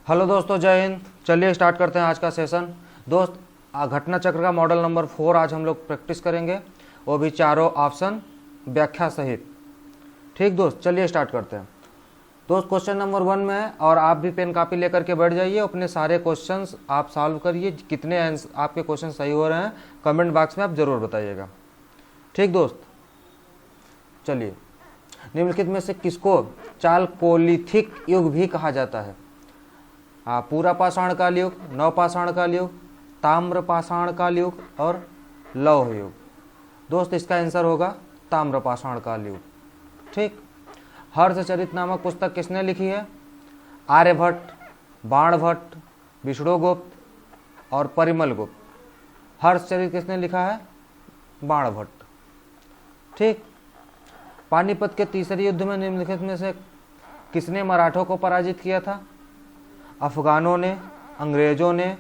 Hello दोस्तों, जय हिंद। चलिए स्टार्ट करते हैं आज का सेशन। दोस्त, घटना चक्र का मॉडल नंबर 4 आज हम लोग प्रैक्टिस करेंगे, वो भी चारों ऑप्शन व्याख्या सहित। ठीक दोस्त, चलिए स्टार्ट करते हैं। दोस्त, क्वेश्चन नंबर 1 में है और आप भी पेन कापी लेकर के बैठ जाइए, अपने सारे क्वेश्चंस आप सॉल्व करिए। कितने आपके क्वेश्चन सही हो रहे हैं कमेंट बॉक्स में आप जरूर बताइएगा। ठीक दोस्त, चलिए। निम्नलिखित में से किसको चालकोलिथिक युग भी कहा जाता है? पूरा पाषाण काल युग, नवपाषाण काल युग, ताम्र पाषाण काल युग और लौह युग। दोस्त, इसका आंसर होगा ताम्र पाषाण काल युग। ठीक। हर्षचरित नामक पुस्तक किसने लिखी है? आर्यभट्ट, बाणभट्ट, विष्णुगुप्त और परिमल गुप्त। हर्षचरित किसने लिखा है? बाणभट्ट। ठीक। पानीपत के तीसरे युद्ध में निम्नलिखित में से किसने मराठों को पराजित किया था? अफगानों ने, अंग्रेजों ने,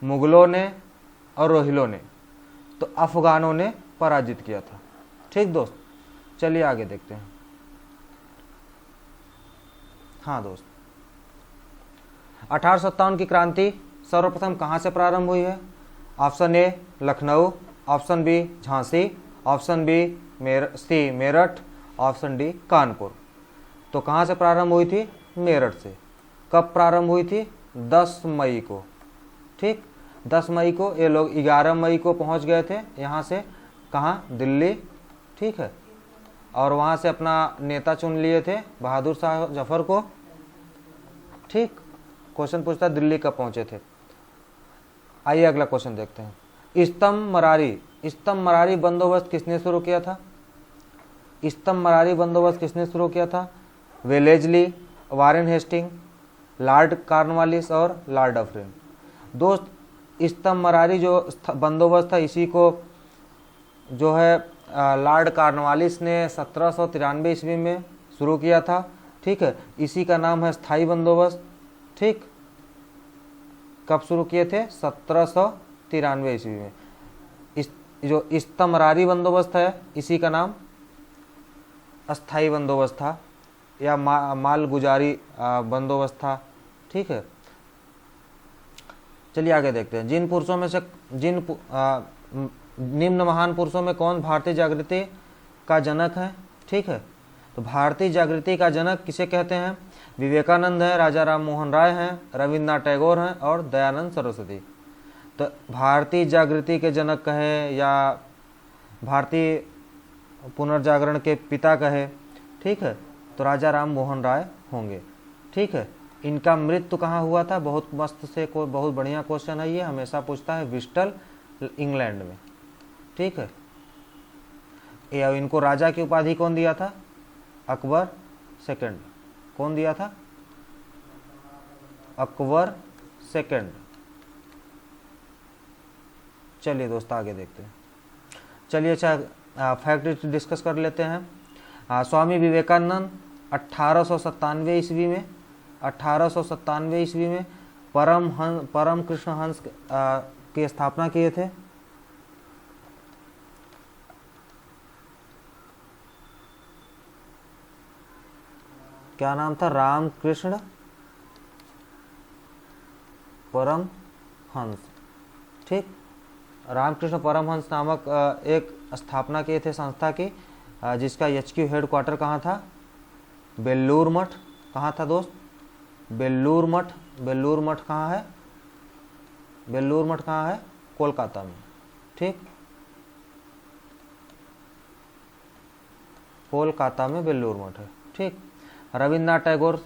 मुगलों ने और रोहिलों ने। तो अफगानों ने पराजित किया था। ठीक दोस्त, चलिए आगे देखते हैं। हाँ दोस्त, 1857 की क्रांति सर्वप्रथम कहाँ से प्रारंभ हुई है? Option A Lucknow, option B Jhansi, option B C Meerut, option D Kanpur. तो कहाँ से प्रारंभ हुई थी? मेरठ से। कब प्रारंभ हुई थी? 10 मई को। ठीक, 10 मई को। ये लोग 11 मई को पहुंच गए थे यहाँ से। कहाँ? दिल्ली। ठीक है, और वहाँ से अपना नेता चुन लिए थे, बहादुर शाह जफर को। ठीक। क्वेश्चन पूछता दिल्ली कब पहुँचे थे। आइए अगला क्वेश्चन देखते हैं। स्तंभ मरारी बंदोबस्त किसने शुरू किया था? स्तंभ मरारी बंदोबस्त किसने शुरू किया था? Wellesley, Warren Hastings, Lord Cornwallis और लॉर्ड डफरिन। दोस्त, स्तंभ मरारी जो बंदोबस्त था इसी को जो है लॉर्ड कॉर्नवालिस ने 1793 ईस्वी में शुरू किया था। ठीक है, इसी का नाम है स्थायी बंदोबस्त। ठीक, कब शुरू किए थे? 1793 ईस्वी में। इस जो स्तंभ मरारी बंदोबस्त है इसी का नाम अस्थाई बंदोबस्त था या मालगुजारी बंदोबस्त था। ठीक है, चलिए आगे देखते हैं। निम्न महान पुरुषों में कौन भारतीय जागृति का जनक है? ठीक है, तो भारतीय जागृति का जनक किसे कहते हैं? विवेकानंद है, राजा राम मोहन राय हैं, रविन्द्रनाथ टैगोर हैं और दयानंद सरस्वती। तो भारतीय जागृति के जनक कहे या भारतीय पुनर्जागरण के पिता कहे, ठीक है, तो राजा राम मोहन राय होंगे। ठीक है, इनका मृत्यु कहाँ हुआ था? बहुत मस्त से बहुत बढ़िया क्वेश्चन है ये, हमेशा पूछता है। ब्रिस्टल, इंग्लैंड में। ठीक है, ये इनको राजा की उपाधि कौन दिया था? अकबर सेकंड। कौन दिया था? अकबर सेकंड। चलिए दोस्त आगे देखते हैं। चलिए अच्छा फैक्ट डिस्कस कर लेते हैं। स्वामी विवेकानंद 1897 ईस्वी में परम कृष्ण हंस की स्थापना किए थे। क्या नाम था? रामकृष्ण परमहंस। ठीक, रामकृष्ण परमहंस नामक एक स्थापना किए थे संस्था की, जिसका HQ हेडक्वार्टर कहाँ था? बेल्लूर मठ। कहाँ था दोस्त? बेल्लूर मठ। बेल्लूर मठ कहाँ है? बेल्लूर मठ कहाँ है? कोलकाता में। ठीक, कोलकाता में बेल्लूर मठ है। ठीक। रविन्द्रनाथ टैगोर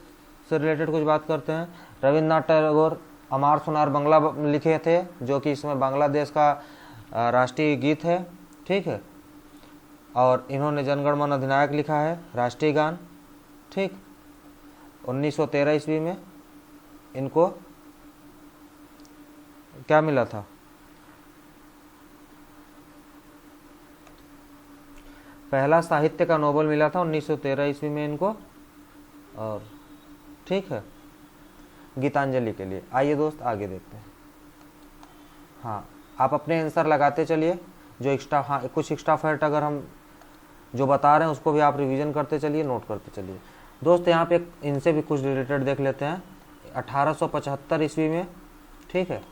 से रिलेटेड कुछ बात करते हैं। रविन्द्रनाथ टैगोर अमार सुनार बंगला लिखे थे, जो कि इसमें बांग्लादेश का राष्ट्रीय गीत है। ठीक है, और इन्होंने जनगण मन अधिनायक लिखा है, राष्ट्रीय गान। ठीक, 1913 ईस्वी में इनको क्या मिला था? पहला साहित्य का नोबेल मिला था 1913 ईस्वी में इनको। और ठीक है, गीतांजलि के लिए। आइए दोस्त आगे देखते हैं। हाँ, आप अपने आंसर लगाते चलिए। जो कुछ एक्स्ट्रा फैक्ट अगर हम जो बता रहे हैं उसको भी आप रिवीजन करते चलिए, नोट करते चलिए। दोस्त यहाँ पे इनसे भी कुछ रिलेटेड देख लेते हैं। 1875 ईस्वी में, ठीक है।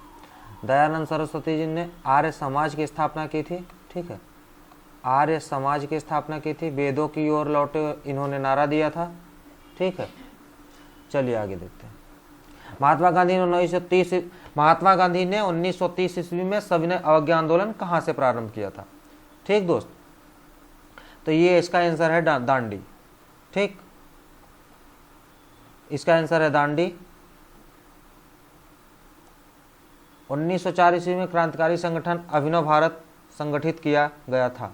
दयानंद सरस्वती जी ने आर्य समाज की स्थापना की थी, ठीक है, आर्य समाज की स्थापना की थी। वेदों की ओर लौटे इन्होंने नारा दिया था, ठीक है। चलिए आगे देखते हैं। महात्मा गांधी ने 1930 ईस्वी में सविनय अवज्ञा आंदोलन कहाँ से प्रारंभ किया था, ठीक दोस्त। तो ये इसका आंसर है दांडी, ठीक, इसका आंसर है दांडी। 1904 ईस्वी में क्रांतिकारी संगठन अभिनव भारत संगठित किया गया था।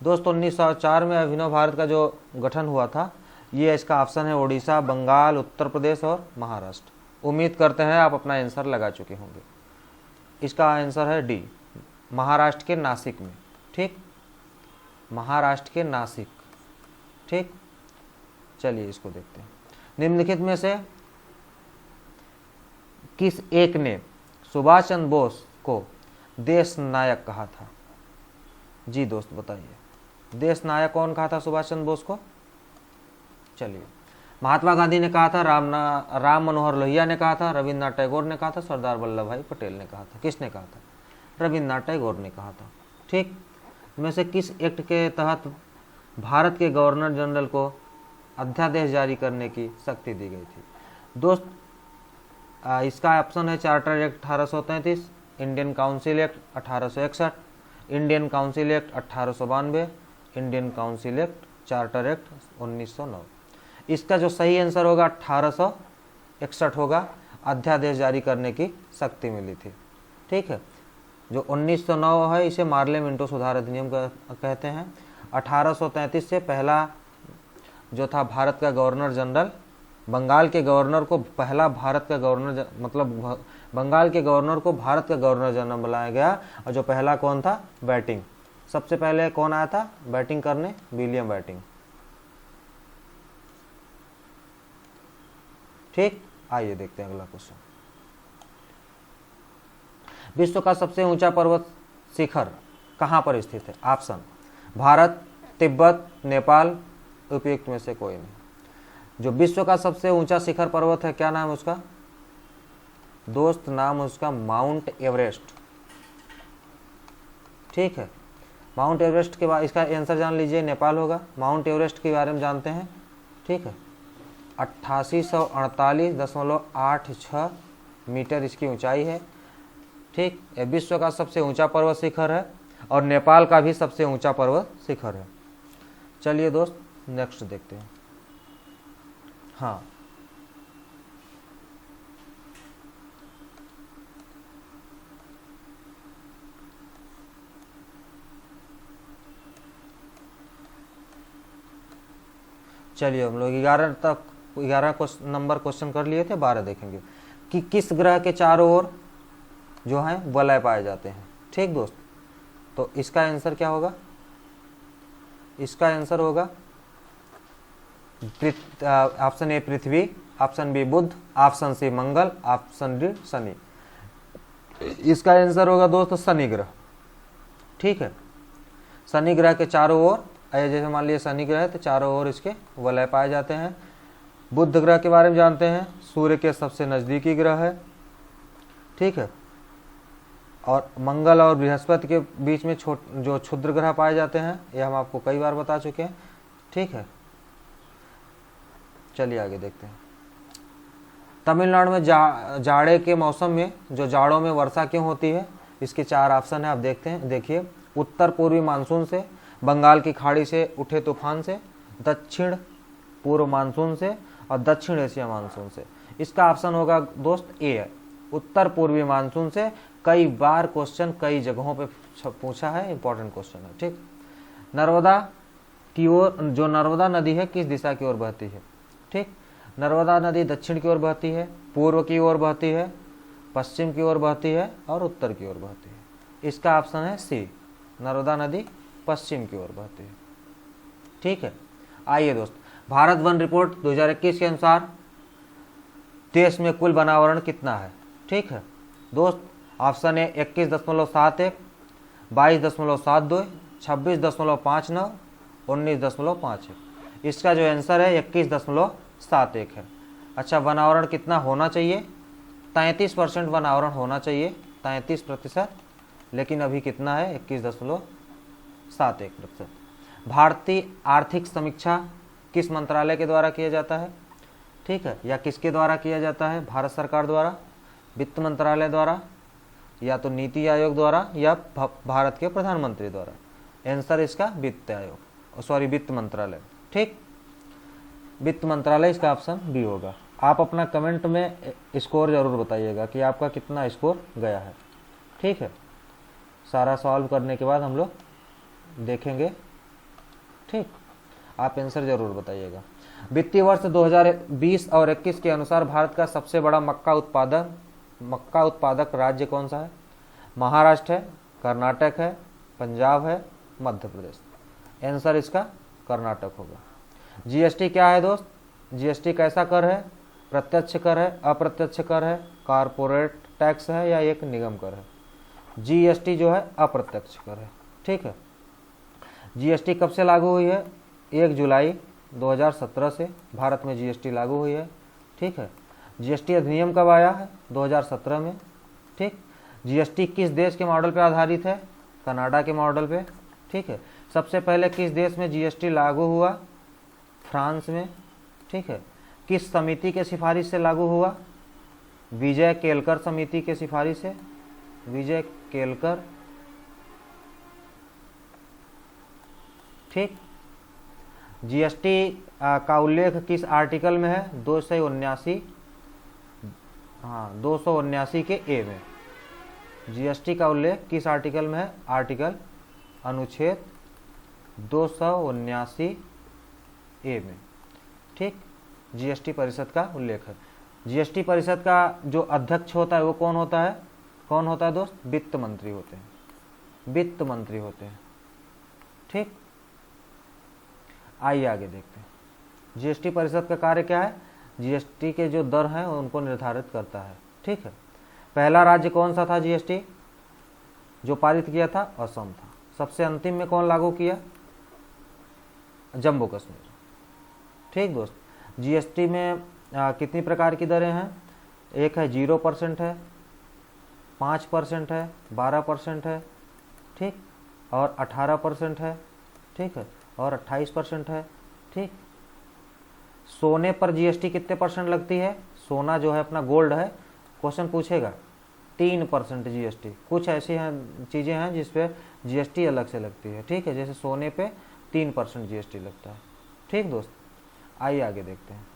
दोस्तों 1904 में अभिनव भारत का जो गठन हुआ था, ये इसका ऑप्शन है उड़ीसा, बंगाल, उत्तर प्रदेश और महाराष्ट्र। उम्मीद करते हैं आप अपना आंसर लगा चुके होंगे। इसका आंसर है डी, महाराष्ट्र के नासिक में, ठीक, महाराष्ट्र के नासिक, ठीक। चलिए इसको देखते हैं। निम्नलिखित में से किस एक ने सुभाष चंद्र बोस को देश नायक कहा था? जी दोस्त बताइए, देश नायक कौन कहा था सुभाष चंद्र बोस को? चलिए, महात्मा गांधी ने कहा था, राम मनोहर लोहिया ने कहा था, रविन्द्रनाथ टैगोर ने कहा था, सरदार वल्लभ भाई पटेल ने कहा था। किसने कहा था? रविन्द्रनाथ टैगोर ने कहा था, ठीक। में से किस एक्ट के तहत भारत के गवर्नर जनरल को अध्यादेश जारी करने की शक्ति दी गई थी? दोस्त इसका ऑप्शन है charter act 1833, Indian council act 1861, Indian council act 1892, Indian council act, charter act 1909। इसका जो सही आंसर होगा 1861 होगा, अध्यादेश जारी करने की शक्ति मिली थी, ठीक है। जो 1909 है इसे मार्ले मिंटो सुधार अधिनियम कहते हैं। 1833 से पहला जो था भारत का गवर्नर जनरल, बंगाल के गवर्नर को पहला भारत का गवर्नर मतलब बंगाल के गवर्नर को भारत का गवर्नर जनरल बनाया गया। और जो पहला कौन था? बैटिंग। सबसे पहले कौन आया था बैटिंग करने? विलियम बैटिंग, ठीक। आइए देखते हैं अगला क्वेश्चन। विश्व का सबसे ऊंचा पर्वत शिखर कहां पर स्थित है? ऑप्शन भारत, तिब्बत, नेपाल, उपयुक्त में से कोई नहीं। जो विश्व का सबसे ऊंचा शिखर पर्वत है, क्या नाम है उसका? दोस्त नाम उसका माउंट एवरेस्ट, ठीक है। माउंट एवरेस्ट के बाद इसका आंसर जान लीजिए, नेपाल होगा। माउंट एवरेस्ट के बारे में जानते हैं, ठीक है। 8848.86 मीटर इसकी ऊंचाई है, ठीक। यह विश्व का सबसे ऊंचा पर्वत शिखर है और नेपाल का भी सबसे ऊंचा पर्वत शिखर है। चलिए दोस्त नेक्स्ट देखते हैं। हाँ, चलिए हम लोग 11 नंबर क्वेश्चन कर लिए थे, 12 देखेंगे कि किस ग्रह के चारों ओर जो है वलय पाए जाते हैं, ठीक दोस्त। तो इसका आंसर क्या होगा? इसका आंसर होगा option A Prithvi, option B Budh, option C Mangal, option D Shani. इसका आंसर होगा दोस्तों शनि ग्रह, ठीक है। शनि ग्रह के चारों ओर, जैसे मान लीजिए शनि ग्रह है तो चारों ओर इसके वलय पाए जाते हैं। बुध ग्रह के बारे में जानते हैं, सूर्य के सबसे नजदीकी ग्रह है, ठीक है। और मंगल और बृहस्पति के बीच में जो क्षुद्र ग्रह पाए जाते हैं, यह हम आपको कई बार बता चुके हैं, ठीक है। चलिए आगे देखते हैं। तमिलनाडु में जाड़े के मौसम में जो जाड़ों में वर्षा क्यों होती है? इसके 4 ऑप्शन है, आप देखते हैं, देखिए। उत्तर पूर्वी मानसून से, बंगाल की खाड़ी से उठे तूफान से, दक्षिण पूर्व मानसून से और दक्षिण एशिया मानसून से। इसका ऑप्शन होगा दोस्त ए है, उत्तर पूर्वी मानसून से। कई बार क्वेश्चन कई जगहों पे पूछा है, इंपॉर्टेंट क्वेश्चन है, ठीक। नर्मदा की ओर, जो नर्मदा नदी है किस दिशा की ओर बहती है? ठीक, नर्मदा नदी दक्षिण की ओर बहती है, पूर्व की ओर बहती है, पश्चिम की ओर बहती है और उत्तर की ओर बहती है। इसका ऑप्शन है सी, नर्मदा नदी पश्चिम की ओर बहती है, ठीक है। आइए दोस्त, भारत वन रिपोर्ट 2021 के अनुसार देश में कुल वनावरण कितना है? ठीक है दोस्त, ऑप्शन है 21.71, 22.72, 26.59, 19.51। इसका जो आंसर है 21.71 है। अच्छा, वनावरण कितना होना चाहिए? 33% वनावरण होना चाहिए, 33%, लेकिन अभी कितना है? 21.71%। भारतीय आर्थिक समीक्षा किस मंत्रालय के द्वारा किया जाता है? ठीक है, या किसके द्वारा किया जाता है? भारत सरकार द्वारा, वित्त मंत्रालय द्वारा, या तो नीति आयोग द्वारा, या भारत के प्रधानमंत्री द्वारा। आंसर इसका वित्त आयोग, सॉरी वित्त मंत्रालय। ठीक, वित्त मंत्रालय इसका ऑप्शन बी होगा। आप अपना कमेंट में स्कोर जरूर बताइएगा कि आपका कितना स्कोर गया है। ठीक है, सारा सॉल्व करने के बाद हम लोग देखेंगे। ठीक, आप आंसर जरूर बताइएगा। वित्तीय वर्ष 2020 और 21 के अनुसार भारत का सबसे बड़ा मक्का उत्पादक राज्य कौन सा है? महाराष्ट्र है, कर्नाटक है, पंजाब है, मध्य प्रदेश। आंसर इसका कर्नाटक होगा। जीएसटी क्या है दोस्त? जीएसटी कैसा कर है? प्रत्यक्ष कर है, अप्रत्यक्ष कर है, कारपोरेट टैक्स है, या एक निगम कर है? जीएसटी जो है अप्रत्यक्ष कर है। ठीक है, जीएसटी कब से लागू हुई है? 1 जुलाई 2017 से भारत में जीएसटी लागू हुई है। ठीक है, जीएसटी अधिनियम कब आया है? 2017 में। ठीक, जीएसटी किस देश के मॉडल पे आधारित है? कनाडा के मॉडल पे। ठीक है, सबसे पहले किस देश में जीएसटी लागू हुआ? फ्रांस में। ठीक है, किस समिति के सिफारिश से लागू हुआ? विजय केलकर समिति के सिफारिश से, विजय केलकर। ठीक, जीएसटी का उल्लेख किस आर्टिकल में है? 279, हाँ 279 के ए में। जीएसटी का उल्लेख किस आर्टिकल में है? आर्टिकल अनुच्छेद 279 ए में। ठीक, जीएसटी परिषद का उल्लेख है। जीएसटी परिषद का जो अध्यक्ष होता है वो कौन होता है? कौन होता है दोस्त? वित्त मंत्री होते हैं, वित्त मंत्री होते हैं। ठीक, आइए आगे देखते हैं। जीएसटी परिषद का कार्य क्या है? जीएसटी के जो दर हैं उनको निर्धारित करता है। ठीक है, पहला राज्य कौन सा था जीएसटी जो पारित किया था? असम था। सबसे अंतिम में कौन लागू किया? जम्मू कश्मीर। ठीक दोस्त, जीएसटी में कितनी प्रकार की दरें हैं? एक है 0% है, 5% है, 12% है, ठीक, और 18% है, ठीक है, और 28% है। ठीक, सोने पर जीएसटी कितने परसेंट लगती है? सोना जो है अपना गोल्ड है, क्वेश्चन पूछेगा 3% जीएसटी। कुछ ऐसी हैं चीज़ें हैं जिस पे जीएसटी अलग से लगती है। ठीक है, जैसे सोने पे 3% जीएसटी लगता है। ठीक दोस्त, आइए आगे देखते हैं।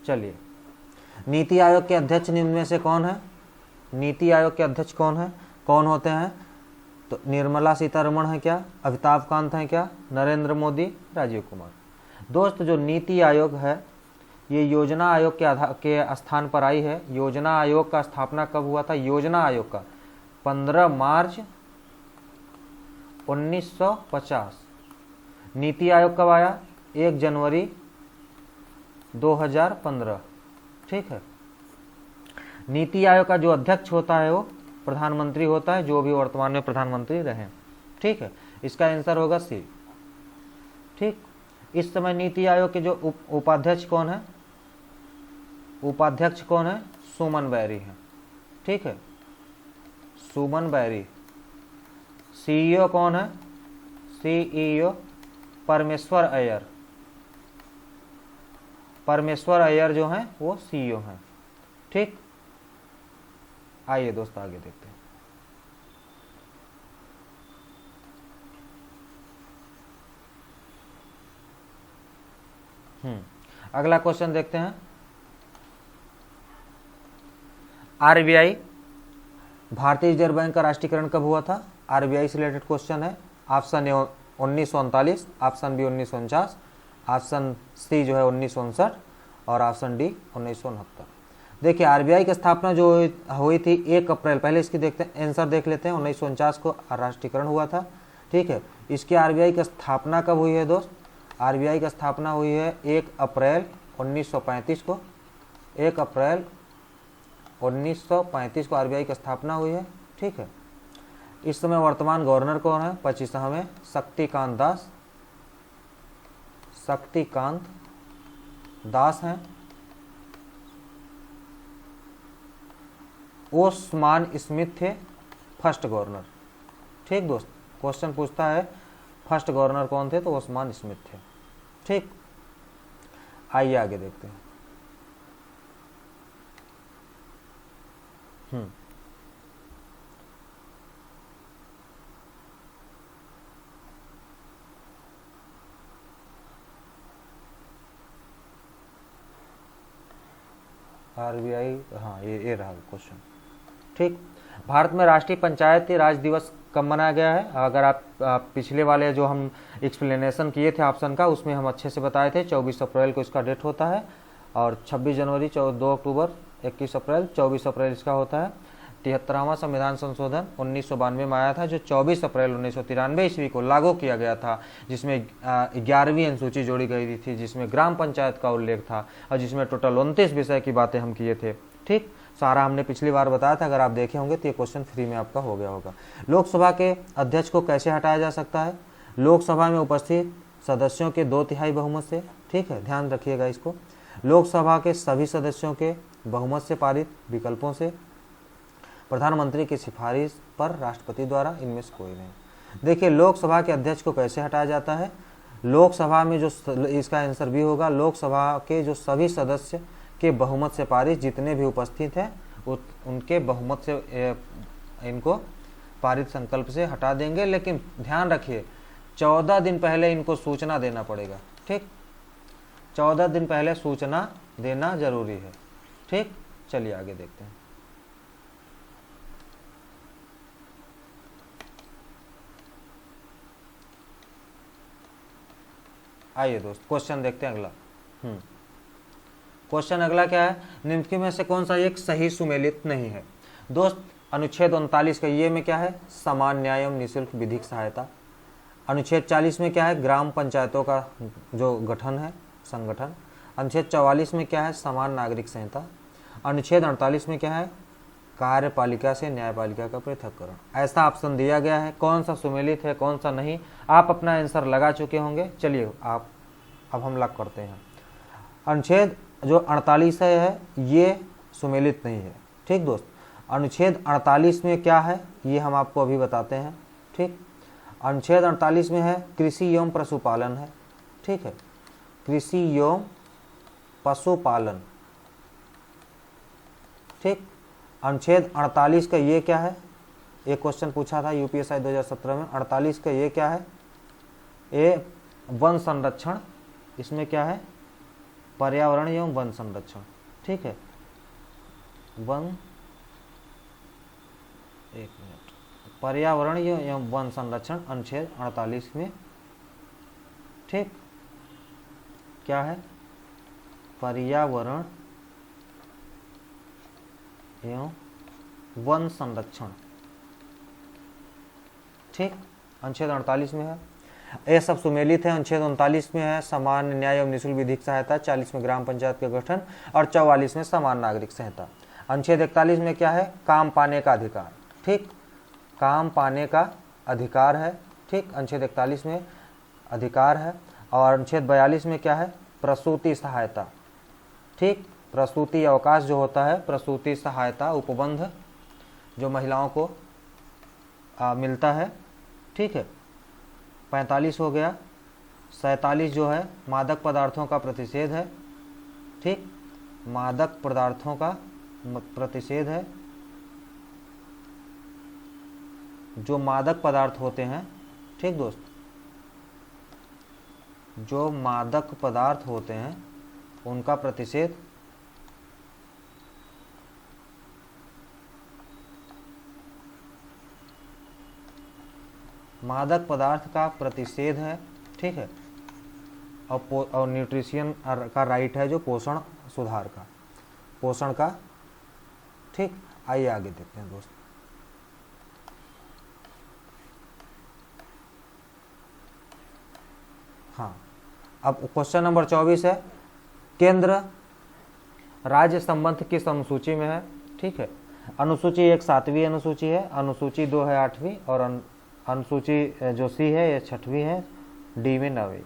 चलिए, नीति आयोग के अध्यक्ष निम्न में से कौन है? नीति आयोग के अध्यक्ष कौन है? कौन होते हैं? तो निर्मला सीतारमण है क्या? अमिताभ कांत है क्या? नरेंद्र मोदी, राजीव कुमार। दोस्त, जो नीति आयोग है ये योजना आयोग के स्थान पर आई है। योजना आयोग का स्थापना कब हुआ था? योजना आयोग का 15 मार्च 1950। नीति आयोग कब आया? 1 जनवरी 2015। ठीक है, नीति आयोग का जो अध्यक्ष होता है वो प्रधानमंत्री होता है, जो भी वर्तमान में प्रधानमंत्री रहे। ठीक है, इसका आंसर होगा सी। ठीक, इस समय नीति आयोग के जो उपाध्यक्ष कौन है? उपाध्यक्ष कौन है? सुमन बैरी है। ठीक है, सुमन बैरी। सीईओ कौन है? सीईओ परमेश्वर अय्यर। परमेश्वर अय्यर जो हैं वो सीईओ हैं। ठीक, आइए दोस्त आगे देखते हैं। अगला क्वेश्चन देखते हैं। आरबीआई, भारतीय रिजर्व बैंक का राष्ट्रीयकरण कब हुआ था? आरबीआई से रिलेटेड क्वेश्चन है। Option A 1939, option B 1949, option C जो है 1959 और ऑप्शन डी 1969। देखिए, आरबीआई की स्थापना जो हुई थी 1 अप्रैल, पहले इसकी देखते हैं, आंसर देख लेते हैं। 1949 को राष्ट्रीयकरण हुआ था। ठीक है, इसकी आरबीआई की स्थापना कब हुई है दोस्त? आरबीआई की स्थापना हुई है 1 अप्रैल 1935 को। 1 अप्रैल 1935 को आरबीआई की स्थापना हुई है। ठीक है, इस समय वर्तमान गवर्नर कौन है? 25वें शक्तिकांत दास, शक्तिकांत दास हैं। ओस्मान स्मिथ थे फर्स्ट गवर्नर। ठीक दोस्त, क्वेश्चन पूछता है फर्स्ट गवर्नर कौन थे, तो ओस्मान स्मिथ थे। ठीक, आइए आगे देखते हैं। आरबीआई, हाँ ये रहा क्वेश्चन। ठीक, भारत में राष्ट्रीय पंचायती राज दिवस कब मनाया गया है? अगर आप पिछले वाले जो हम एक्सप्लेनेशन किए थे ऑप्शन का, उसमें हम अच्छे से बताए थे 24 अप्रैल को इसका डेट होता है, और 26 जनवरी, 2 अक्टूबर, 21 अप्रैल, 24 अप्रैल इसका होता है। 73वां संविधान संशोधन 1992 में आया था, जो 24 अप्रैल 1993 ईस्वी को लागू किया गया था, जिसमें 11वीं अनुसूची जोड़ी गई थी, जिसमें ग्राम पंचायत का उल्लेख था, और जिसमें टोटल 29 विषय की बातें हम किए थे। ठीक, सारा हमने पिछली बार बताया था, अगर आप देखे होंगे तो ये क्वेश्चन फ्री में आपका हो गया होगा। लोकसभा के अध्यक्ष को कैसे हटाया जा सकता है? लोकसभा में उपस्थित सदस्यों के 2/3 बहुमत से। ठीक है, ध्यान रखिएगा इसको। लोकसभा के सभी सदस्यों के बहुमत से पारित विकल्पों से, प्रधानमंत्री की सिफारिश पर राष्ट्रपति द्वारा, इनमें से कोई नहीं। देखिए, लोकसभा के अध्यक्ष को कैसे हटाया जाता है? लोकसभा में जो, इसका आंसर भी होगा, लोकसभा के जो सभी सदस्य के बहुमत से पारित जितने भी उपस्थित हैं, उनके बहुमत से इनको पारित संकल्प से हटा देंगे। लेकिन ध्यान रखिए, 14 दिन पहले इनको सूचना देना पड़ेगा। ठीक, 14 दिन पहले सूचना देना जरूरी है। ठीक, चलिए आगे देखते हैं। आइए दोस्त, क्वेश्चन देखते हैं अगला। क्वेश्चन अगला क्या है? निम्नलिखित में से कौन सा एक सही सुमेलित नहीं है? दोस्त, अनुच्छेद 39 का ये में क्या है? समान न्याय एवं निःशुल्क विधिक सहायता। अनुच्छेद 40 में क्या है? ग्राम पंचायतों का जो गठन है, संगठन। अनुच्छेद 44 में क्या है? समान नागरिक संहिता। अनुच्छेद 48 में क्या है? कार्यपालिका से न्यायपालिका का पृथक्करण। ऐसा ऑप्शन दिया गया है। कौन सा सुमेलित है, कौन सा नहीं, आप अपना आंसर लगा चुके होंगे। चलिए अब हम लग करते हैं। अनुच्छेद जो 48 है ये सुमेलित नहीं है। ठीक दोस्त, अनुच्छेद 48 में क्या है ये हम आपको अभी बताते हैं। ठीक, अनुच्छेद 48 में है कृषि एवं पशुपालन है। ठीक है, कृषि एवं पशुपालन। ठीक, अनुच्छेद 48 का ये क्या है? एक क्वेश्चन पूछा था यूपीएससी 2017 में। 48 का ये क्या है? ये वन संरक्षण। इसमें क्या है? पर्यावरण एवं वन संरक्षण। ठीक है, पर्यावरण एवं वन संरक्षण अनुच्छेद 48 में। ठीक, क्या है? पर्यावरण एवं वन संरक्षण। ठीक, अनुच्छेद 48 में है। ये सब सुमेलित है। अनुच्छेद 39 में है समान न्याय एवं निःशुल्क विधिक सहायता, 40 में ग्राम पंचायत का गठन, और 44 में समान नागरिक संहिता। अनुच्छेद 41 में क्या है? काम पाने का अधिकार। ठीक, काम पाने का अधिकार है। ठीक, अनुच्छेद 41 में अधिकार है। और अनुच्छेद 42 में क्या है? प्रसूति सहायता। ठीक, प्रसूति अवकाश जो होता है, प्रसूति सहायता उपबंध जो महिलाओं को मिलता है। ठीक है, 45 हो गया। 47 जो है मादक पदार्थों का प्रतिषेध है। ठीक, मादक पदार्थों का प्रतिषेध है। जो मादक पदार्थ होते हैं, ठीक दोस्त, जो मादक पदार्थ होते हैं उनका प्रतिषेध। मादक पदार्थ का प्रतिषेध है। ठीक है, और न्यूट्रिशन का राइट है, जो पोषण सुधार का, पोषण का। ठीक, आइए आगे देखते हैं दोस्त। हाँ, अब क्वेश्चन नंबर 24 है, केंद्र राज्य संबंध किस अनुसूची में है? ठीक है, अनुसूची एक 7वीं अनुसूची है, अनुसूची 2 है 8वीं, और अनुसूची जो सी है ये 6वीं है, डी में 9वीं।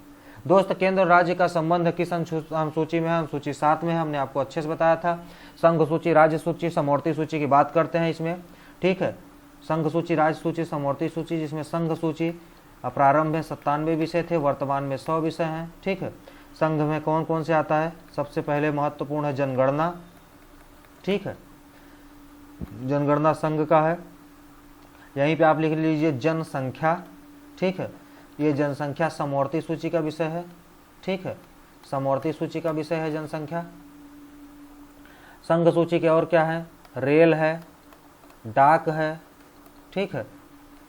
दोस्त केंद्र और राज्य का संबंध किस अनुसूची में है? अनुसूची 7 में है, हमने आपको अच्छे से बताया था। संघ सूची, राज्य सूची, समवर्ती सूची की बात करते हैं इसमें, ठीक है। संघ सूची, राज्य सूची, समवर्ती सूची, जिसमें संघ सूची प्रारंभ में 97 विषय थे, वर्तमान में 100 विषय हैं, ठीक है। संघ में कौन कौन से आता है? सबसे पहले महत्वपूर्ण है जनगणना, ठीक है, जनगणना संघ का है। यहीं पे आप लिख लीजिए जनसंख्या, ठीक है, ये जनसंख्या समवर्ती सूची का विषय है, ठीक है, समवर्ती सूची का विषय है जनसंख्या। संघ सूची के और क्या है? रेल है, डाक है, ठीक है,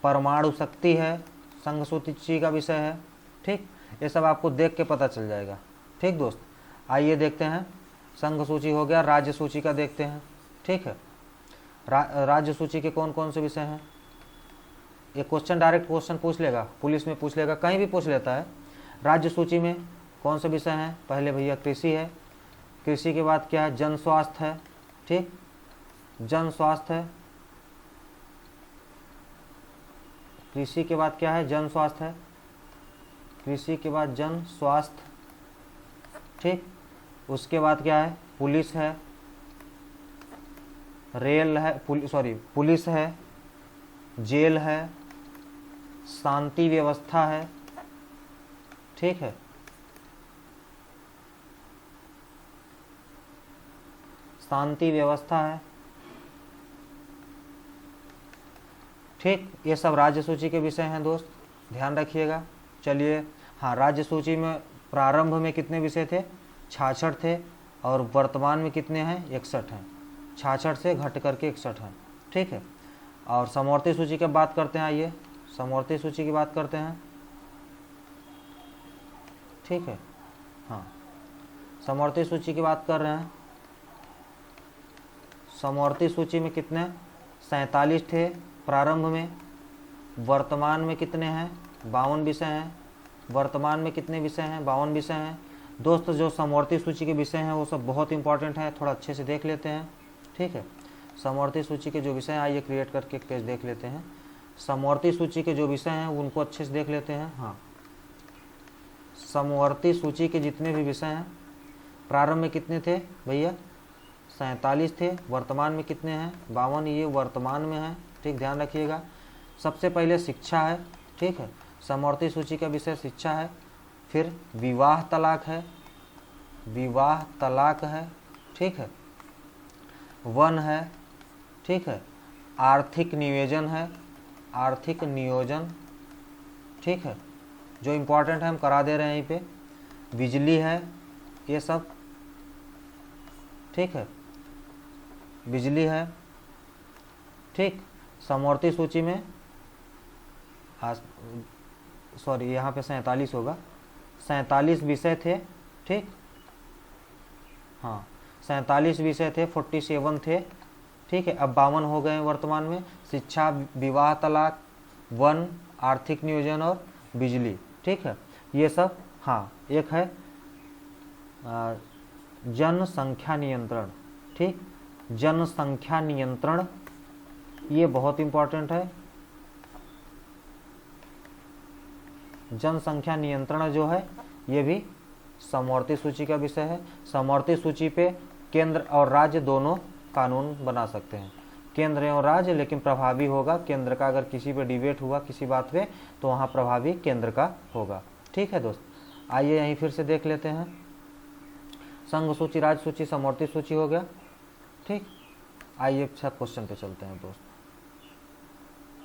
परमाणु शक्ति है, संघ सूची का विषय है, ठीक। ये सब आपको देख के पता चल जाएगा, ठीक दोस्त। आइए देखते हैं, संघ सूची हो गया, राज्य सूची का देखते हैं, ठीक है। राज्य सूची के कौन कौन से विषय हैं? ये क्वेश्चन डायरेक्ट क्वेश्चन पूछ लेगा, पुलिस में पूछ लेगा, कहीं भी पूछ लेता है। राज्य सूची में कौन से विषय हैं? पहले भैया कृषि है, कृषि के बाद क्या है? जन स्वास्थ्य है, ठीक, जन स्वास्थ्य है। कृषि के बाद क्या है? जन स्वास्थ्य है, कृषि के बाद जन स्वास्थ्य, ठीक। उसके बाद क्या है? पुलिस है, रेल है, पुलिस है, जेल है, शांति व्यवस्था है, ठीक है, शांति व्यवस्था है, ठीक। ये सब राज्य सूची के विषय हैं दोस्त, ध्यान रखिएगा। चलिए, हाँ, राज्य सूची में प्रारंभ में कितने विषय थे? 66 थे, और वर्तमान में कितने हैं? 61 हैं, 66 से घट करके 61 हैं, ठीक है। और समवर्ती सूची की बात करते हैं, आइए समवर्ती सूची की बात करते हैं, ठीक है। हाँ, समवर्ती सूची की बात कर रहे हैं। समवर्ती सूची में कितने? 47 थे प्रारंभ में, वर्तमान में कितने हैं? 52 विषय हैं। वर्तमान में कितने विषय हैं? 52 विषय हैं। दोस्त, जो समवर्ती सूची के विषय हैं वो सब बहुत इंपॉर्टेंट है, थोड़ा अच्छे से देख लेते हैं, ठीक है। समवर्ती सूची के जो विषय हैं, आइए क्रिएट करके एक पेज देख लेते हैं। समवर्ती सूची के जो विषय हैं उनको अच्छे से देख लेते हैं। हाँ, समवर्ती सूची के जितने भी विषय हैं, प्रारंभ में कितने थे भैया? 47 थे, वर्तमान में कितने हैं? 52, ये वर्तमान में है, ठीक, ध्यान रखिएगा। सबसे पहले शिक्षा है, ठीक है, समवर्ती सूची का विषय शिक्षा है। फिर विवाह तलाक है, विवाह तलाक है, ठीक है, वन है, ठीक है, आर्थिक नियोजन है, आर्थिक नियोजन, ठीक है, जो इम्पोर्टेंट है हम करा दे रहे हैं यहीं पे। बिजली है, ये सब, ठीक है, बिजली है, ठीक। समवर्ती सूची में सॉरी, यहाँ पे 47 होगा, 47 विषय थे, ठीक, हाँ 47 विषय थे, 47 थे, ठीक है। अब 52 हो गए वर्तमान में। शिक्षा, विवाह तलाक, वन, आर्थिक नियोजन और बिजली, ठीक है, ये सब। हाँ, एक है जनसंख्या नियंत्रण, ठीक, जनसंख्या नियंत्रण, ये बहुत इंपॉर्टेंट है। जनसंख्या नियंत्रण जो है ये भी समवर्ती सूची का विषय है। समवर्ती सूची पे केंद्र और राज्य दोनों कानून बना सकते हैं, केंद्र एवं राज्य, लेकिन प्रभावी होगा केंद्र का। अगर किसी पे डिबेट हुआ किसी बात पे तो वहाँ प्रभावी केंद्र का होगा, ठीक है दोस्त। आइए यहीं फिर से देख लेते हैं। संघ सूची, राज्य सूची, समवर्ती सूची हो गया, ठीक। आइए अच्छा क्वेश्चन पे चलते हैं दोस्त,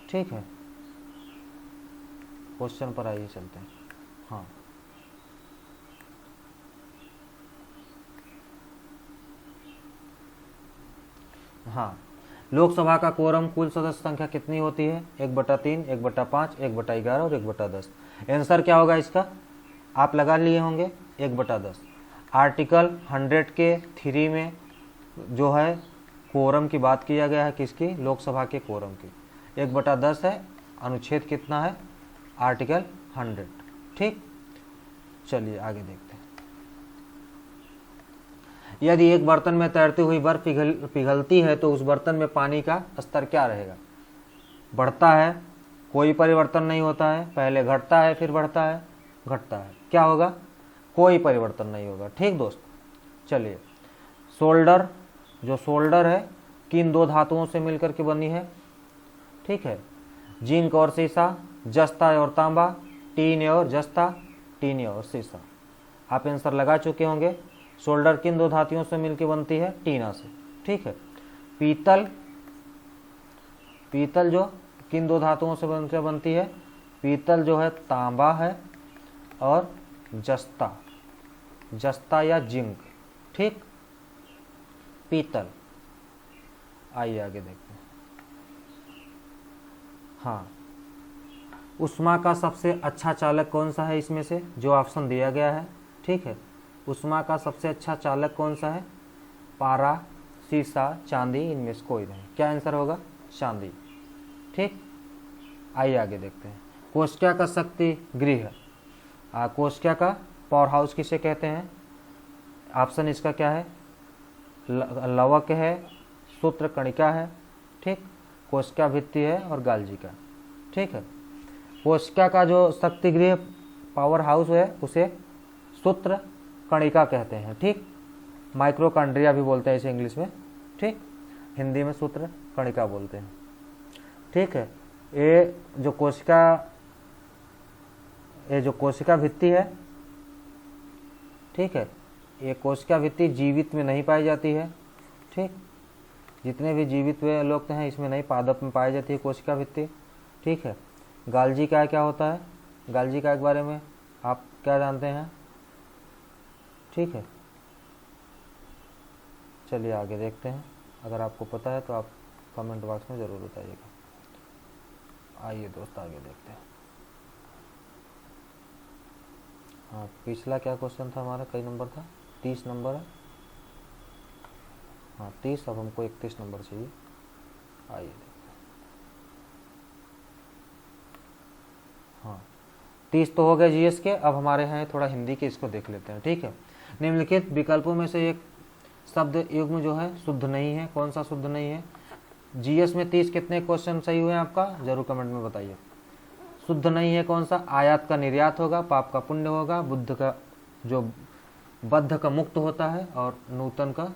ठीक है, क्वेश्चन पर आइए चलते हैं। हाँ, हाँ, लोकसभा का कोरम कुल सदस्य संख्या कितनी होती है? 1/3, 1/5, 1/11 और 1/10। आंसर क्या होगा इसका? आप लगा लिए होंगे 1/10। आर्टिकल 100 के 3 में जो है कोरम की बात किया गया है, किसकी? लोकसभा के कोरम की। 1/10 है, अनुच्छेद कितना है? आर्टिकल 100, ठीक। चलिए आगे देखते हैं। यदि एक बर्तन में तैरती हुई बर्फ पिघलती है तो उस बर्तन में पानी का स्तर क्या रहेगा? बढ़ता है, कोई परिवर्तन नहीं होता है, पहले घटता है फिर बढ़ता है, घटता है, क्या होगा? कोई परिवर्तन नहीं होगा। ठीक दोस्त, चलिए सोल्डर, जो सोल्डर है किन दो धातुओं से मिलकर के बनी है? ठीक है, जिंक और सीसा, जस्ता और तांबा, टीन और जस्ता, टीन और सीसा। आप आंसर लगा चुके होंगे। सोल्डर किन दो धातुओं से मिलकर बनती है? टीना से। ठीक है, पीतल, पीतल जो किन दो धातुओं से बनकर बनती है? पीतल जो है तांबा है और जस्ता, जस्ता या जिंक। ठीक, पीतल। आइए आगे देखते हैं। हाँ, उष्मा का सबसे अच्छा चालक कौन सा है इसमें से, जो ऑप्शन दिया गया है? ठीक है, उष्मा का सबसे अच्छा चालक कौन सा है? पारा, सीसा, चांदी, इनमें से कोई नहीं। क्या आंसर होगा? चांदी। ठीक, आइए आगे देखते हैं। कोशिका का शक्ति गृह, कोशिका का पावर हाउस किसे कहते हैं? ऑप्शन इसका क्या है? लवक है, सूत्र कणिका है, ठीक, कोशिका भित्ति है और गाल्जिका। ठीक है, कोशिका का जो शक्ति गृह पावर हाउस है उसे सूत्र कणिका कहते हैं। ठीक, माइक्रोकांड्रिया भी बोलते हैं इसे इंग्लिश में। ठीक, हिंदी में सूत्र कणिका बोलते हैं। ठीक है, ये जो कोशिका भित्ति है, ठीक है, ये कोशिका भित्ति जीवित में नहीं पाई जाती है। ठीक, जितने भी जीवित हुए लोग हैं इसमें नहीं, पादप में पाई जाती है कोशिका भित्ति। ठीक है, गाल्जिका क्या होता है? गाल्जिका के बारे में आप क्या जानते हैं? ठीक है, चलिए आगे देखते हैं। अगर आपको पता है तो आप कमेंट बॉक्स में ज़रूर बताइएगा। आइए दोस्त आगे देखते हैं। हाँ, पिछला क्या क्वेश्चन था हमारा? कई नंबर था? 30 नंबर है। हाँ 30, अब हमको 31 नंबर चाहिए। आइए देखते हैं। हाँ 30 तो हो गए जीएस के, अब हमारे यहाँ थोड़ा हिंदी के, इसको देख लेते हैं। ठीक है, निम्नलिखित विकल्पों में से एक शब्द युग्म जो है शुद्ध नहीं है, कौन सा शुद्ध नहीं है? जीएस में 30 कितने क्वेश्चन सही हुए आपका? जरूर कमेंट में बताइए। शुद्ध नहीं है कौन सा? आयात का निर्यात होगा, पाप का पुण्य होगा, बुद्ध का जो बद्ध का मुक्त होता है और नूतन का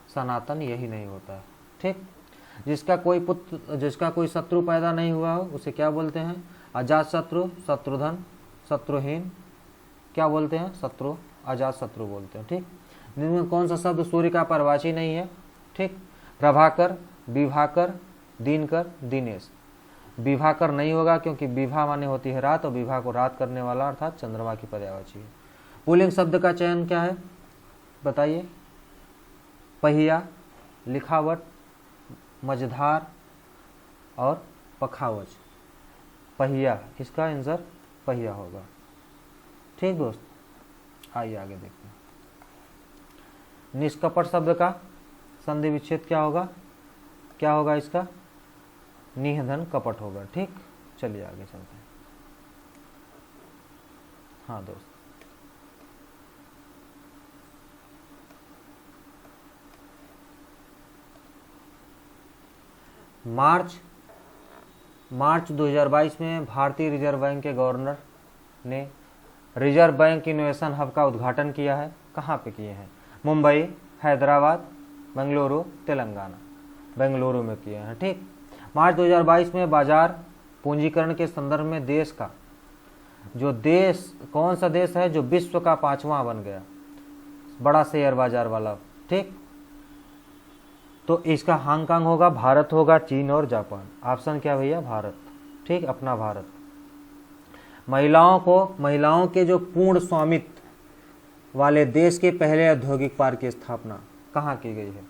सनातन, यही नहीं होता है। ठीक, जिसका कोई शत्रु पैदा नहीं हुआ हो उसे क्या बोलते हैं? अजात शत्रु, शत्रुधन, शत्रुहीन, क्या बोलते हैं? शत्रु, अजात शत्रु बोलते हैं। ठीक, निम्न कौन सा शब्द सूर्य का परवाची नहीं है? ठीक, प्रभाकर, विभाकर, दिनकर, दिनेश। विभाकर नहीं होगा क्योंकि विभा माने होती है रात और विभा को रात करने वाला अर्थात चंद्रमा की पर्यायवाची है। पुल्लिंग शब्द का चयन क्या है बताइए? पहिया, लिखावट, मझधार और पखावज। पहिया, इसका आंसर पहिया होगा। ठीक दोस्त, आइए आगे देखते हैं। निष्कपट शब्द का संधि विच्छेद क्या होगा? क्या होगा इसका? निधन कपट होगा। ठीक, चलिए आगे चलते हैं। हाँ दोस्त, मार्च 2022 में भारतीय रिजर्व बैंक के गवर्नर ने रिजर्व बैंक इनोवेशन हब का उद्घाटन किया है। कहाँ पे किए हैं? मुंबई, हैदराबाद, बेंगलुरु, तेलंगाना। बेंगलुरु में किए हैं। ठीक, मार्च 2022 में बाजार पूंजीकरण के संदर्भ में देश का जो देश कौन सा देश है जो विश्व का 5वां बन गया, बड़ा शेयर बाजार वाला? ठीक, तो इसका हांगकांग होगा, भारत होगा, चीन और जापान। ऑप्शन क्या भैया? भारत। ठीक, अपना भारत। महिलाओं के जो पूर्ण स्वामित्व वाले देश के पहले औद्योगिक पार्क की स्थापना कहाँ की गई है?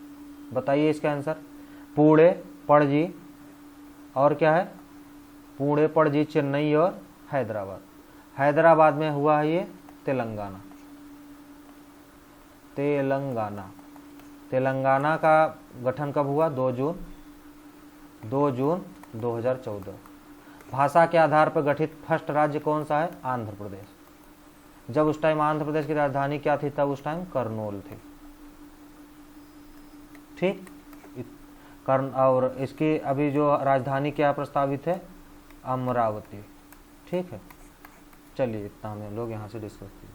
बताइए इसका आंसर। पुणे, पणजी और क्या है? पुणे, पणजी, चेन्नई और हैदराबाद। हैदराबाद में हुआ है ये तेलंगाना। तेलंगाना का गठन कब हुआ? 2 जून 2014। भाषा के आधार पर गठित फर्स्ट राज्य कौन सा है? आंध्र प्रदेश। जब उस टाइम आंध्र प्रदेश की राजधानी क्या थी? तब उस टाइम करनूल थी। ठीक। कर्ण, और इसकी अभी जो राजधानी क्या प्रस्तावित है, अमरावती, ठीक है। चलिए इतना हम लोग यहाँ से डिस्कस किए।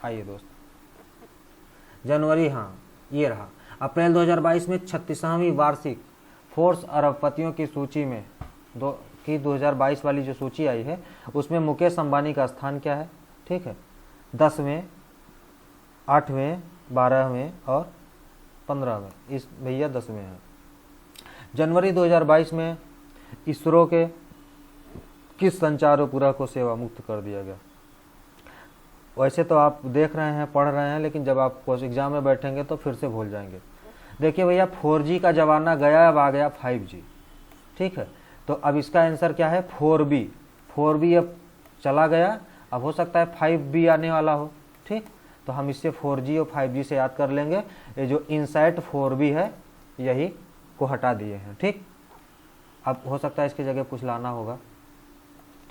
आइए दोस्त, जनवरी, हाँ ये रहा, अप्रैल 2022 में 36वीं वार्षिक फोर्स अरबपतियों की सूची में 2022 वाली जो सूची आई है उसमें मुकेश अंबानी का स्थान क्या है, ठीक है, 10वें, 8वें, 12वें और 15वें, इस भैया 10वें है। जनवरी 2022 में इसरो के किस संचार उपग्रह को सेवा मुक्त कर दिया गया? वैसे तो आप देख रहे हैं, पढ़ रहे हैं, लेकिन जब आप एग्जाम में बैठेंगे तो फिर से भूल जाएंगे। देखिए भैया, 4G का जमाना गया, अब आ गया 5G, ठीक है। तो अब इसका आंसर क्या है, 4B। 4B अब चला गया, अब हो सकता है 5B आने वाला हो, ठीक। तो हम इससे 4G और 5G से याद कर लेंगे। ये जो इनसैट 4B है यही को हटा दिए हैं, ठीक। अब हो सकता है इसकी जगह कुछ लाना होगा,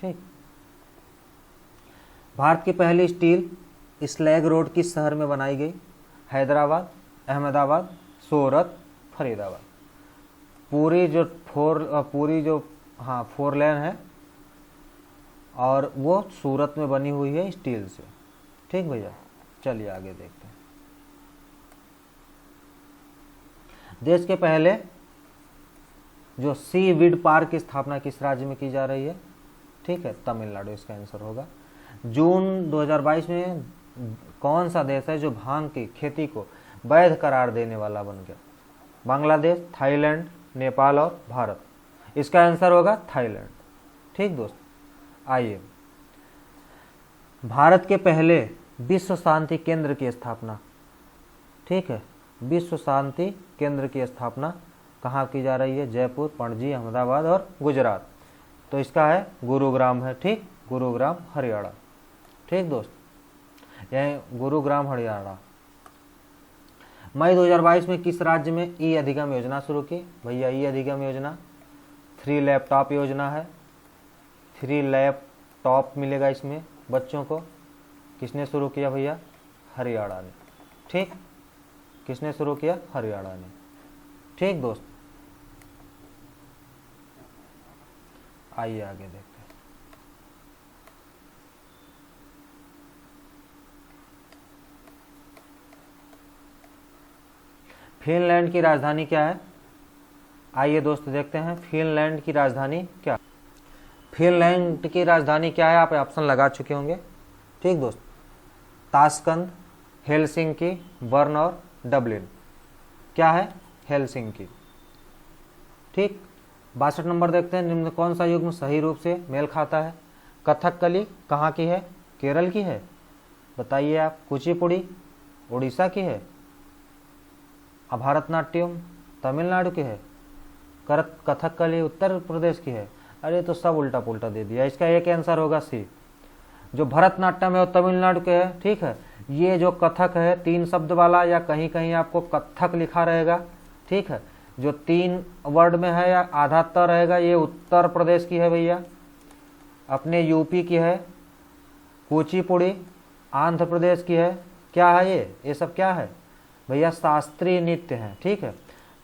ठीक। भारत की पहली स्टील स्लैग रोड किस शहर में बनाई गई? हैदराबाद, अहमदाबाद, सूरत, फरीदाबाद। पूरी जो फोर लेन है और वो सूरत में बनी हुई है स्टील से, ठीक भैया। चलिए आगे देखते हैं। देश के पहले जो सी विड पार्क की स्थापना किस राज्य में की जा रही है? ठीक है, तमिलनाडु इसका आंसर होगा। जून 2022 में कौन सा देश है जो भांग की खेती को वैध करार देने वाला बन गया? बांग्लादेश, थाईलैंड, नेपाल और भारत। इसका आंसर होगा थाईलैंड, ठीक दोस्त। आइए, भारत के पहले विश्व शांति केंद्र की स्थापना, ठीक है, विश्व शांति केंद्र की स्थापना कहाँ की जा रही है? जयपुर, पणजी, अहमदाबाद और गुजरात। तो इसका है गुरुग्राम है, ठीक, गुरुग्राम हरियाणा, ठीक दोस्त, यह गुरुग्राम हरियाणा। मई 2022 में किस राज्य में ई अधिगम योजना शुरू की? भैया ई अधिगम योजना फ्री लैपटॉप योजना है, फ्री लैपटॉप मिलेगा इसमें बच्चों को। किसने शुरू किया भैया? हरियाणा ने, ठीक। किसने शुरू किया? हरियाणा ने, ठीक दोस्त। आइए आगे देखते हैं। फिनलैंड की राजधानी क्या है? आइए दोस्त देखते हैं फिनलैंड की राजधानी क्या। फिनलैंड की राजधानी क्या है? आप ऑप्शन लगा चुके होंगे, ठीक दोस्त। ताशकंद, हेलसिंकी, बर्न और डबलिन। क्या है? हेलसिंकी, ठीक। 62 नंबर देखते हैं, निम्न कौन सा युग्म सही रूप से मेल खाता है? कथकली कहाँ की है? केरल की है, बताइए आप। कुचिपुड़ी उड़ीसा की है, भारतनाट्यम तमिलनाडु की है, कथकली उत्तर प्रदेश की है। अरे तो सब उल्टा पुल्टा दे दिया। इसका एक आंसर होगा सी। जो भरतनाट्यम है वो तमिलनाडु के है, ठीक है। ये जो कथक है 3 शब्द वाला, या कहीं कहीं आपको कथक लिखा रहेगा, ठीक है, जो 3 वर्ड में है या आधा त रहेगा, ये उत्तर प्रदेश की है भैया, अपने यूपी की है। कुचिपुड़ी आंध्र प्रदेश की है। क्या है ये सब क्या है भैया? शास्त्रीय नृत्य है, ठीक है।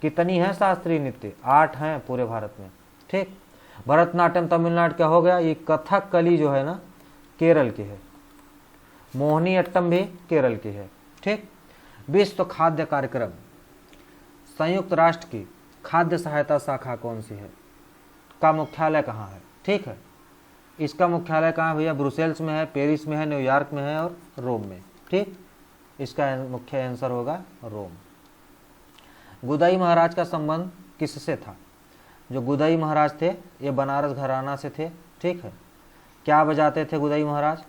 कितनी है शास्त्रीय नृत्य? 8 हैं पूरे भारत में, ठीक। भरतनाट्यम तमिलनाडु का हो गया। ये कथकली जो है ना केरल की है, मोहिनी अट्टम भी केरल की है, ठीक। विश्व खाद्य कार्यक्रम संयुक्त राष्ट्र की खाद्य सहायता शाखा कौन सी है? का मुख्यालय कहाँ है? ठीक है, इसका मुख्यालय कहाँ है भैया? ब्रुसेल्स में है, पेरिस में है, न्यूयॉर्क में है और रोम में, ठीक। इसका मुख्य आंसर होगा रोम। गुदई महाराज का संबंध किससे था? जो गुदई महाराज थे ये बनारस घराना से थे, ठीक है। क्या बजाते थे गुदई महाराज?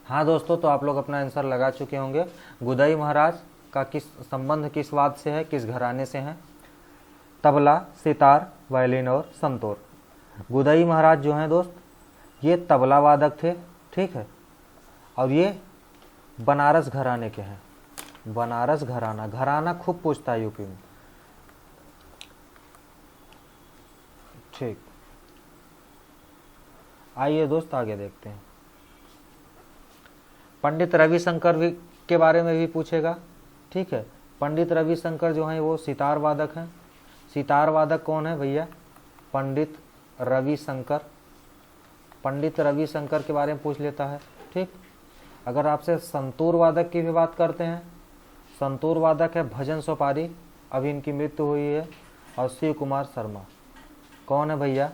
हाँ दोस्तों, तो आप लोग अपना आंसर लगा चुके होंगे। गुदई महाराज का किस संबंध किस वाद से है, किस घराने से है? तबला, सितार, वायलिन और संतूर। गुदई महाराज जो हैं दोस्त ये तबला वादक थे, ठीक है, और ये बनारस घराने के हैं। बनारस घराना, घराना खूब पूछता है यूपी में, ठीक। आइए दोस्त आगे देखते हैं। पंडित रविशंकर भी के बारे में भी पूछेगा, ठीक है। पंडित रविशंकर जो हैं वो सितार वादक हैं। सितार वादक कौन है भैया? पंडित रविशंकर। पंडित रविशंकर के बारे में पूछ लेता है, ठीक। अगर आपसे संतूर वादक की भी बात करते हैं, संतूर वादक है भजन सोपारी, अभी इनकी मृत्यु हुई है। और शिव कुमार शर्मा, कौन है भैया?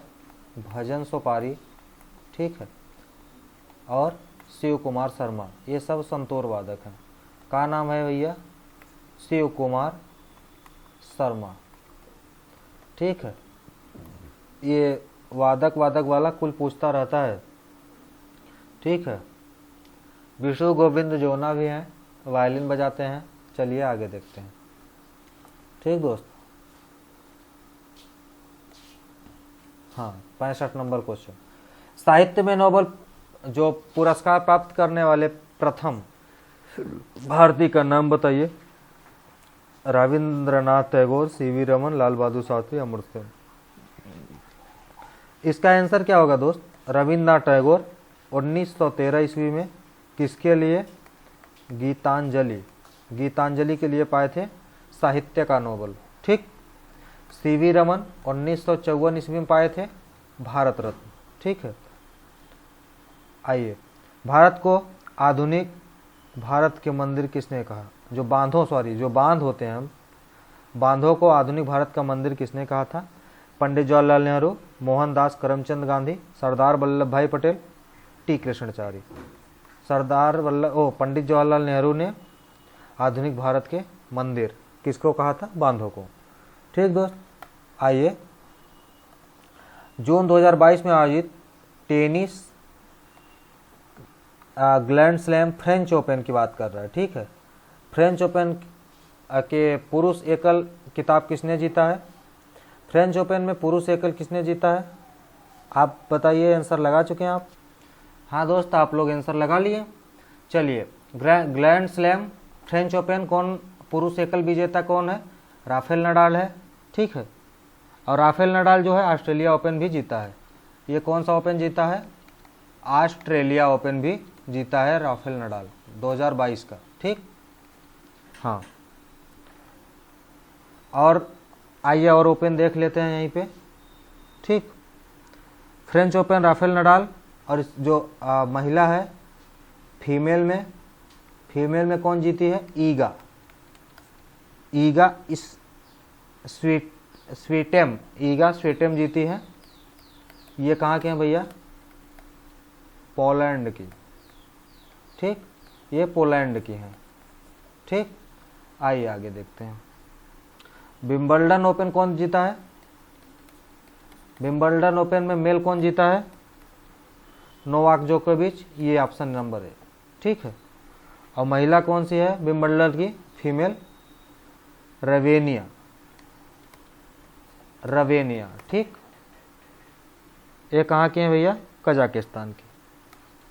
भजन सोपारी, ठीक है, और शिव कुमार शर्मा, ये सब संतूर वादक हैं। का नाम है भैया? शिव कुमार शर्मा, ठीक है। ये वादक वाला कुल पूछता रहता है, ठीक है। विष्णु गोविंद जोना भी हैं, वायलिन बजाते हैं। चलिए आगे देखते हैं, ठीक दोस्त। हाँ, 65 नंबर क्वेश्चन। साहित्य में नोबेल जो पुरस्कार प्राप्त करने वाले प्रथम भारतीय का नाम बताइए। रविंद्रनाथ टैगोर, सीवी रमन, लाल बहादुर शास्त्री, अमर्त्य सेन। इसका आंसर क्या होगा दोस्त? रविंद्रनाथ टैगोर 1913 ईस्वी में किसके लिए? गीतांजलि, गीतांजलि के लिए पाए थे साहित्य का नोबेल, ठीक। सीवी रमन 1954 ईस्वी में पाए थे भारत रत्न, ठीक है। आइए, भारत को आधुनिक भारत के मंदिर किसने कहा? जो बांध होते हैं हम, बांधों को आधुनिक भारत का मंदिर किसने कहा था? पंडित जवाहरलाल नेहरू, मोहनदास करमचंद गांधी, सरदार वल्लभ भाई पटेल, टी कृष्णाचार्य। पंडित जवाहरलाल नेहरू ने आधुनिक भारत के मंदिर किसको कहा था? बांधों को, ठीक दोस्त। आइए, जून 2022 में आयोजित tennis grand slam French open की बात कर रहा है, ठीक है। फ्रेंच ओपन के पुरुष एकल खिताब किसने जीता है? फ्रेंच ओपन में पुरुष एकल किसने जीता है? आप बताइए, आंसर लगा चुके हैं आप? हाँ दोस्त, आप लोग आंसर लगा लिए। चलिए, ग्रैंड स्लैम फ्रेंच ओपन कौन पुरुष एकल विजेता कौन है? राफेल नडाल है, ठीक है। और राफेल नडाल जो है ऑस्ट्रेलिया ओपन भी जीता है। ये कौन सा ओपन जीता है? ऑस्ट्रेलिया ओपन भी जीता है राफेल नडाल 2022 का, ठीक। हाँ, और आइए और ओपन देख लेते हैं यहीं पे, ठीक। फ्रेंच ओपन राफेल नडाल, और जो महिला है फीमेल में कौन जीती है? ईगा स्वीटेम जीती है। ये कहाँ के हैं भैया? पोलैंड की, ठीक। ये पोलैंड की हैं, ठीक। आइए आगे देखते हैं। विंबलडन ओपन कौन जीता है? विंबलडन ओपन में मेल कौन जीता है? नोवाक जोकोविच, ये ऑप्शन नंबर है, ठीक है। और महिला कौन सी है विंबलडन की? फीमेल रवेनिया, ठीक। ये कहाँ के हैं भैया? कजाकिस्तान की।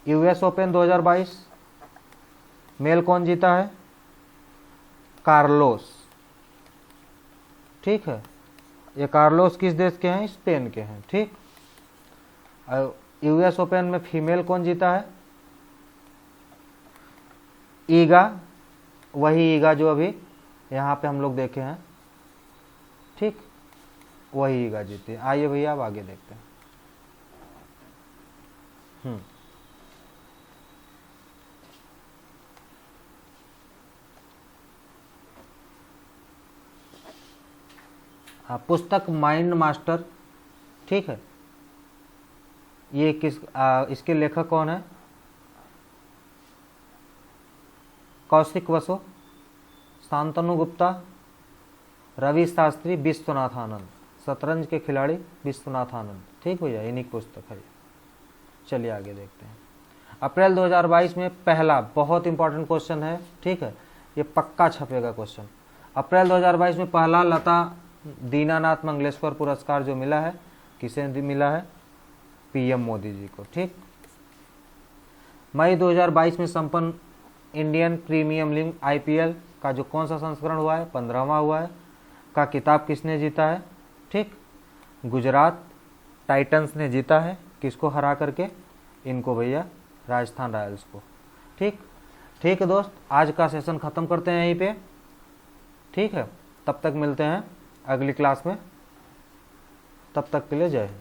यूएस ओपन 2022 मेल कौन जीता है? कार्लोस, ठीक है। ये कार्लोस किस देश के हैं? स्पेन के हैं, ठीक। यूएस ओपन में फीमेल कौन जीता है? वही ईगा जो अभी यहाँ पे हम लोग देखे हैं, ठीक, वही ईगा जीती है। आइए भैया अब आगे देखते हैं। पुस्तक माइंड मास्टर, ठीक है। ये इसके लेखक कौन है? कौशिक बसु, शांतनु गुप्ता, रवि शास्त्री, विश्वनाथ आनंद। शतरंज के खिलाड़ी विश्वनाथ आनंद, ठीक भैया, इन्हीं की पुस्तक है। चलिए आगे देखते हैं। अप्रैल 2022 में पहला बहुत इंपॉर्टेंट क्वेश्चन है, ठीक है, ये पक्का छपेगा क्वेश्चन। अप्रैल 2022 में पहला लता दीनानाथ मंगेशकर पुरस्कार जो मिला है, किसे मिला है? पीएम मोदी जी को, ठीक। मई 2022 में संपन्न इंडियन प्रीमियर लीग आईपीएल का जो कौन सा संस्करण हुआ है? 15वां हुआ है, का किताब किसने जीता है? ठीक, गुजरात टाइटंस ने जीता है। किसको हरा करके? इनको भैया, राजस्थान रॉयल्स को, ठीक। ठीक है दोस्त, आज का सेशन ख़त्म करते हैं यहीं पे। ठीक है, तब तक मिलते हैं अगली क्लास में। तब तक के लिए जय हिंद।